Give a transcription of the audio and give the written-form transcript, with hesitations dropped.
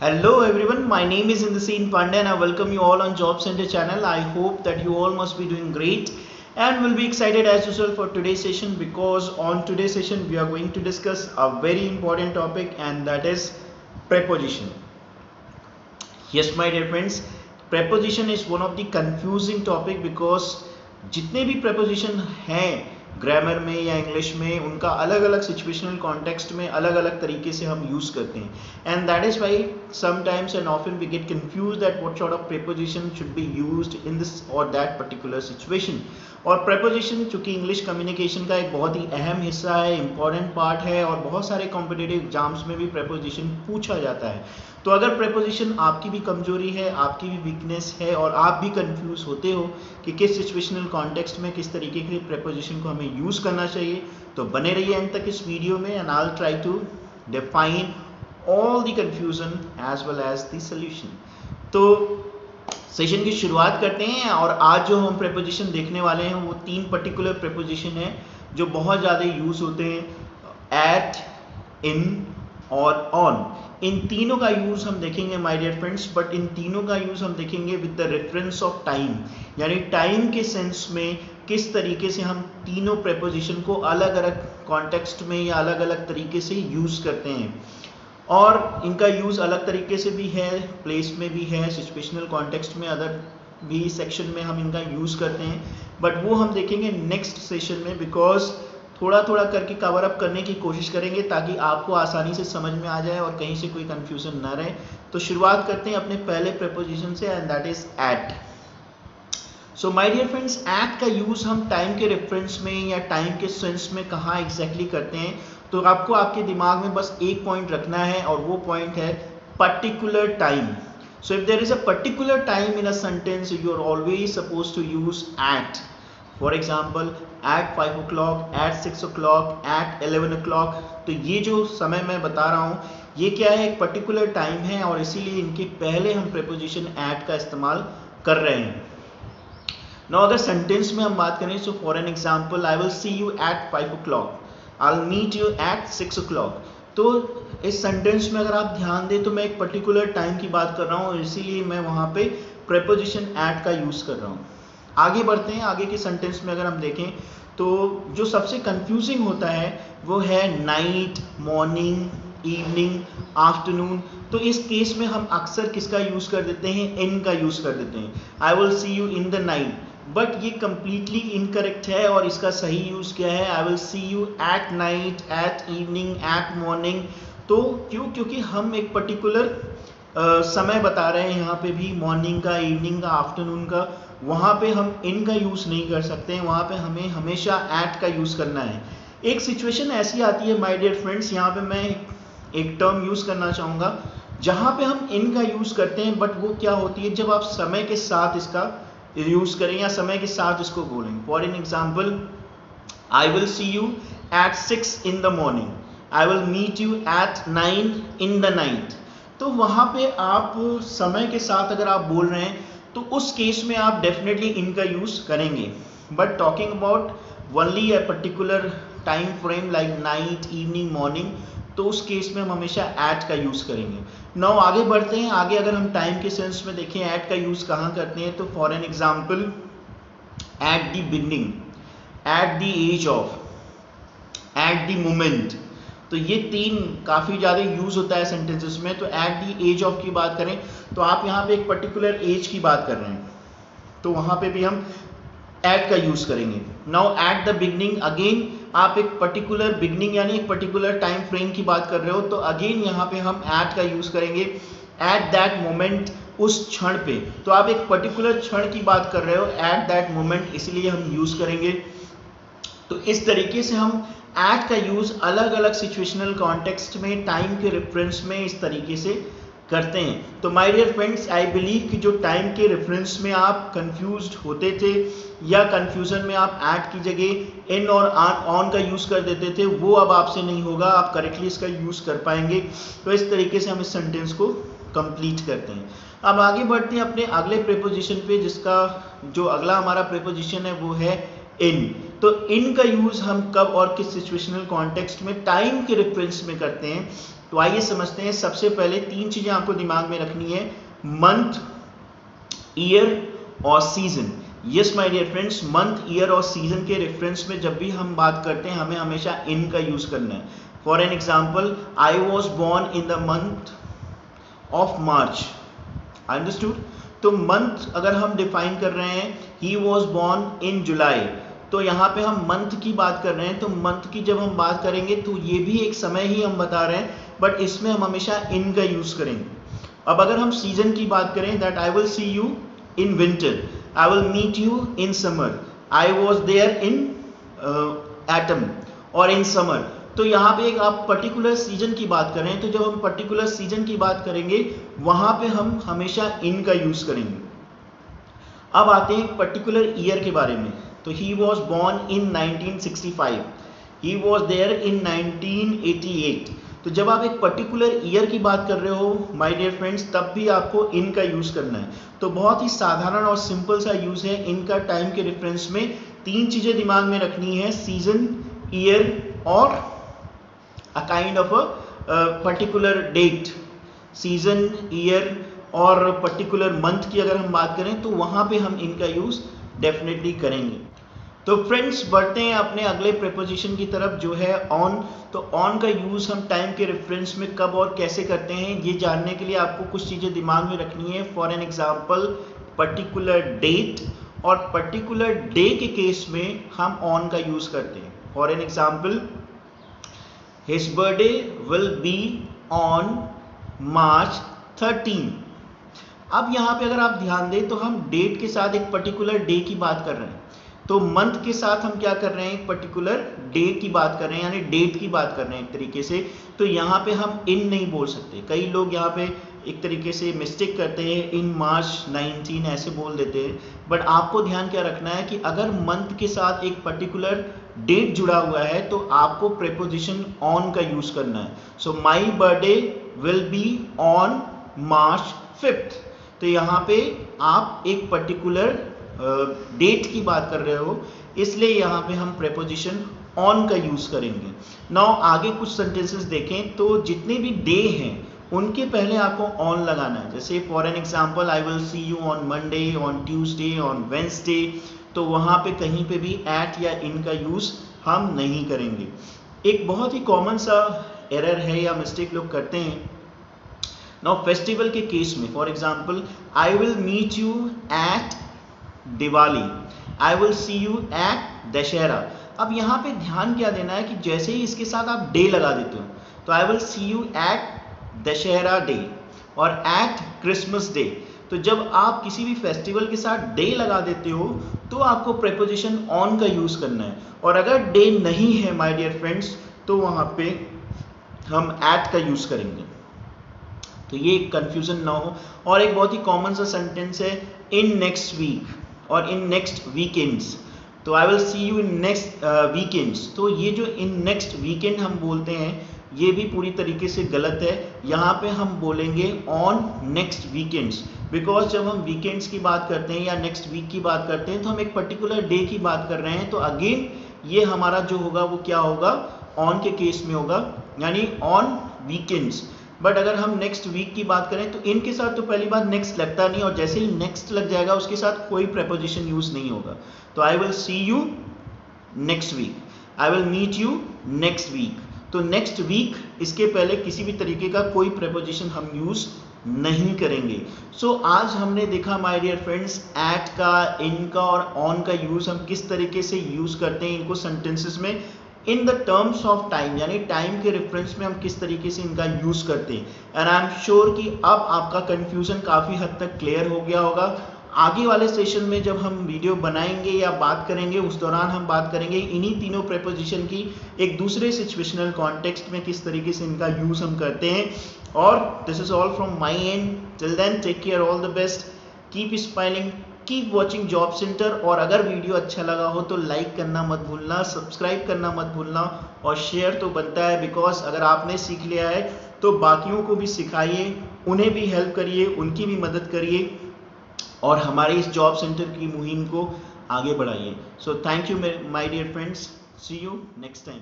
Hello everyone, my name is Indraseen Pandey and I welcome you all on Job Center channel. I hope that you all must be doing great and will be excited as usual for today's session, because on today's session we are going to discuss a very important topic, and that is preposition. Yes my dear friends, preposition is one of the confusing topic because जितने भी preposition हैं grammar में या English में, उनका अलग अलग situational context में अलग अलग तरीके से हम यूज करते हैं, and that is why sometimes and often we get confuse that what sort of preposition should be used in this और दैट पर्टिकुलर सिचुएशन. और प्रीपोजिशन चूंकि इंग्लिश कम्युनिकेशन का एक बहुत ही अहम हिस्सा है, इंपॉर्टेंट पार्ट है, और बहुत सारे कॉम्पिटिटिव एग्जाम्स में भी प्रीपोजिशन पूछा जाता है. तो अगर प्रीपोजिशन आपकी भी कमजोरी है, आपकी भी वीकनेस है, और आप भी कंफ्यूज होते हो कि किस सिचुएशनल कॉन्टेक्स्ट में किस तरीके के प्रीपोजिशन को हमें यूज करना चाहिए, तो बने रहिए एंड तक इस वीडियो में, and I will try to define all the confusion as well as the solution. तो सेशन की शुरुआत करते हैं, और आज जो हम प्रीपोजिशन देखने वाले हैं वो तीन पर्टिकुलर प्रीपोजिशन हैं जो बहुत ज़्यादा यूज होते हैं: एट, इन और ऑन. इन तीनों का यूज हम देखेंगे माय डियर फ्रेंड्स, बट इन तीनों का यूज हम देखेंगे with the reference of time, यानी टाइम के सेंस में किस तरीके से हम तीनों प्रीपोजिशन को अलग अलग कॉन्टेक्स्ट में या अलग अलग तरीके से यूज करते हैं. और इनका यूज अलग तरीके से भी है, प्लेस में भी है, सिचुएशनल कॉन्टेक्स्ट में, अदर भी सेक्शन में हम इनका यूज करते हैं, बट वो हम देखेंगे नेक्स्ट सेशन में, बिकॉज थोड़ा थोड़ा करके कवर अप करने की कोशिश करेंगे ताकि आपको आसानी से समझ में आ जाए और कहीं से कोई कंफ्यूजन ना रहे. तो शुरुआत करते हैं अपने पहले प्रीपोजिशन से, and that is at. So my dear friends, at का यूज हम टाइम के रेफरेंस में या टाइम के सेंस में कहाँ एग्जैक्टली करते हैं, तो आपको आपके दिमाग में बस एक पॉइंट रखना है, और वो पॉइंट है particular time. So if there is a particular time in a sentence, you are always suppose to use at. For example, at 5 o'clock, at 6 o'clock, at 11 o'clock. तो ये जो समय मैं बता रहा हूँ ये क्या है, एक पर्टिकुलर टाइम है, और इसीलिए इनके पहले हम प्रीपोजिशन एट का इस्तेमाल कर रहे हैं. नाउ अगर सेंटेंस में हम बात करें, so for an example, I will see you at 5 o'clock, I will meet you at 6 o'clock. तो इस सेंटेंस में अगर आप ध्यान दें तो मैं एक पर्टिकुलर टाइम की बात कर रहा हूँ, इसीलिए मैं वहाँ पे प्रीपोजिशन एट का यूज कर रहा हूँ. आगे बढ़ते हैं. आगे के सेंटेंस में अगर हम देखें तो जो सबसे कंफ्यूजिंग होता है वो है नाइट, मॉर्निंग, इवनिंग, आफ्टरनून. तो इस केस में हम अक्सर किसका यूज कर देते हैं, इन का यूज कर देते हैं. I will see you in the night, but ये कंप्लीटली इनकरेक्ट है, और इसका सही यूज क्या है, I will see you at night, at evening, at morning. तो क्योंकि हम एक पर्टिकुलर समय बता रहे हैं यहाँ पे भी, मॉर्निंग का, इवनिंग का, आफ्टरनून का. वहाँ पे हम इन का यूज नहीं कर सकते हैं, वहाँ पे हमें हमेशा एट का यूज करना है. एक सिचुएशन ऐसी आती है माय डियर फ्रेंड्स, यहाँ पे मैं एक टर्म यूज करना चाहूँगा जहाँ पे हम इन का यूज करते हैं, बट वो क्या होती है जब आप समय के साथ इसका यूज करें या समय के साथ इसको बोलें. For an example, I will see you at 6 in the morning, I will meet you at 9 in the night. तो वहाँ पे आप समय के साथ अगर आप बोल रहे हैं तो उस केस में आप डेफिनेटली इनका यूज करेंगे, but talking about only a particular time frame like night, evening, morning, तो उस केस में हम हमेशा एट का यूज करेंगे. नाउ आगे बढ़ते हैं. आगे अगर हम टाइम के सेंस में देखें एट का यूज कहाँ करते हैं, तो for an example, at the beginning, at the age of, at the moment. तो ये तीन काफ़ी ज़्यादा यूज़ होता है सेंटेंसेस में. तो एट द एज ऑफ की बात करें तो आप यहाँ पे एक पर्टिकुलर एज की बात कर रहे हैं, तो वहाँ पे भी हम एट का यूज़ करेंगे. Now at the beginning, again आप एक पर्टिकुलर बिगनिंग यानी एक पर्टिकुलर टाइम फ्रेम की बात कर रहे हो, तो अगेन यहाँ पे हम एट का यूज़ करेंगे. एट दैट मोमेंट, उस क्षण पे, तो आप एक पर्टिकुलर क्षण की बात कर रहे हो, एट दैट मोमेंट, इसलिए हम यूज़ करेंगे. तो इस तरीके से हम एट का यूज अलग अलग सिचुएशनल कॉन्टेक्स्ट में, टाइम के रेफरेंस में इस तरीके से करते हैं. तो my dear friends, I believe कि जो टाइम के रेफरेंस में आप कंफ्यूज्ड होते थे या कंफ्यूजन में आप एट की जगह इन और ऑन का यूज कर देते थे, वो अब आपसे नहीं होगा, आप करेक्टली इसका यूज कर पाएंगे. तो इस तरीके से हम इस सेंटेंस को कंप्लीट करते हैं. अब आगे बढ़ते हैं अपने अगले प्रीपोजिशन पे, जिसका जो अगला हमारा प्रीपोजिशन है वो है इन. तो इन का यूज हम कब और किस सिचुएशनल कॉन्टेक्स्ट में टाइम के रेफरेंस में करते हैं, तो आइए समझते हैं। सबसे पहले 3 चीजें आपको दिमाग में रखनी है, मंथ, ईयर और season. Yes my dear friends, month, year और सीजन के रेफरेंस में जब भी हम बात करते हैं हमें हमेशा इन का यूज करना है। For an example, I was born in the month of March, understood. तो मंथ अगर हम डिफाइन कर रहे हैं, ही वॉज बॉर्न इन जुलाई, तो यहाँ पे हम मंथ की बात कर रहे हैं, तो मंथ की जब हम बात करेंगे तो ये भी एक समय ही हम बता रहे हैं, बट इसमें हम हमेशा इन का यूज करेंगे। अब अगर हम सीजन की बात करें, that I will see you in winter, I will meet you in summer, I was there in autumn और इन समर। तो यहाँ पे एक आप पर्टिकुलर सीजन की बात करें, तो जब हम पर्टिकुलर सीजन की बात करेंगे वहां पे हम हमेशा इन का यूज करेंगे। अब आते हैं पर्टिकुलर ईयर के बारे में, तो he was born in 1965, he was there in 1988। तो जब आप एक पर्टिकुलर ईयर की बात कर रहे हो माय डियर फ्रेंड्स, तब भी आपको इन का यूज करना है। तो बहुत ही साधारण और सिंपल सा यूज है इन का टाइम के रेफरेंस में। 3 चीजें दिमाग में रखनी है, सीजन, ईयर और a kind of a particular date. Season, year और पर्टिकुलर मंथ की अगर हम बात करें तो वहां पे हम इनका यूज डेफिनेटली करेंगे। तो फ्रेंड्स बढ़ते हैं अपने अगले प्रेपोजिशन की तरफ जो है ऑन। तो ऑन का यूज हम टाइम के रेफरेंस में कब और कैसे करते हैं ये जानने के लिए आपको कुछ चीजें दिमाग में रखनी है। For N example, particular date और पर्टिकुलर डे के केस में हम ऑन का यूज करते हैं। फॉर एन एग्जांपल, His birthday will be on March 13। अब यहाँ पे अगर आप ध्यान दें तो हम डेट के साथ एक पर्टिकुलर डे की बात कर रहे हैं, तो मंथ के साथ हम क्या कर रहे हैं, एक पर्टिकुलर डे की बात कर रहे हैं, यानी डेट की बात कर रहे हैं एक तरीके से। तो यहाँ पे हम इन नहीं बोल सकते। कई लोग यहाँ पे एक तरीके से मिस्टेक करते हैं, इन मार्च 19 ऐसे बोल देते हैं। बट आपको ध्यान क्या रखना है कि अगर मंथ के साथ एक पर्टिकुलर डेट जुड़ा हुआ है तो आपको प्रेपोजिशन ऑन का यूज करना है। So my birthday will be on March 5। तो यहाँ पे आप एक पर्टिकुलर डेट की बात कर रहे हो, इसलिए यहाँ पे हम प्रेपोजिशन ऑन का यूज करेंगे। नाउ आगे कुछ सेंटेंसेस देखें, तो जितने भी डे हैं उनके पहले आपको ऑन लगाना है। जैसे for an example, I will see you on Monday, on Tuesday, on Wednesday, तो वहां पे कहीं पे भी एट या इन का यूज हम नहीं करेंगे। एक बहुत ही कॉमन सा एरर है या मिस्टेक लोग करते हैं। नाउ फेस्टिवल के केस में, for example, I will meet you at Diwali, I will see you at Dussehra. अब यहाँ पे ध्यान क्या देना है कि जैसे ही इसके साथ आप डे लगा देते हो, तो I will see you at Dussehra day और एट क्रिसमस डे, तो जब आप किसी भी फेस्टिवल के साथ डे लगा देते हो तो आपको प्रेपोजिशन ऑन का यूज करना है। और अगर डे नहीं है माय डियर फ्रेंड्स, तो वहां पे हम एट का यूज करेंगे। तो ये कंफ्यूजन ना हो। और एक बहुत ही कॉमन सा सेंटेंस है, इन नेक्स्ट वीक और इन नेक्स्ट वीकेंड्स। तो I will see you in next weekends, तो ये जो इन नेक्स्ट वीकेंड हम बोलते हैं ये भी पूरी तरीके से गलत है। यहाँ पे हम बोलेंगे ऑन नेक्स्ट वीकेंड्स, बिकॉज जब हम वीकेंड्स की बात करते हैं या नेक्स्ट वीक की बात करते हैं तो हम एक पर्टिकुलर डे की बात कर रहे हैं। तो अगेन ये हमारा जो होगा वो क्या होगा, ऑन के केस में होगा, यानी ऑन वीकेंड्स। बट अगर हम नेक्स्ट वीक की बात करें तो इनके साथ तो पहली बात नेक्स्ट लगता नहीं, और जैसे ही नेक्स्ट लग जाएगा उसके साथ कोई प्रेपोजिशन यूज नहीं होगा। तो I will see you next week, I will meet you next week. तो नेक्स्ट वीक इसके पहले किसी भी तरीके का कोई प्रेपोजिशन हम यूज नहीं करेंगे। सो आज हमने देखा माय डियर फ्रेंड्स, एट का, इन का और ऑन का यूज हम किस तरीके से यूज करते हैं इनको सेंटेंसेस में in the terms of time, यानी टाइम के रेफरेंस में हम किस तरीके से इनका यूज करते हैं। एंड आई एम श्योर कि अब आपका कंफ्यूजन काफी हद तक क्लियर हो गया होगा। आगे वाले सेशन में जब हम वीडियो बनाएंगे या बात करेंगे उस दौरान हम बात करेंगे इन्हीं तीनों प्रेपोजिशन की एक दूसरे सिचुएशनल कॉन्टेक्स्ट में किस तरीके से इनका यूज हम करते हैं। और this is all from my end, till then take care, all the best, keep smiling, keep watching job centre. और अगर वीडियो अच्छा लगा हो तो लाइक करना मत भूलना, सब्सक्राइब करना मत भूलना और शेयर तो बनता है, बिकॉज अगर आपने सीख लिया है तो बाकियों को भी सिखाइए, उन्हें भी हेल्प करिए, उनकी भी मदद करिए और हमारे इस जॉब सेंटर की मुहिम को आगे बढ़ाइए। So thank you my dear friends, see you next time.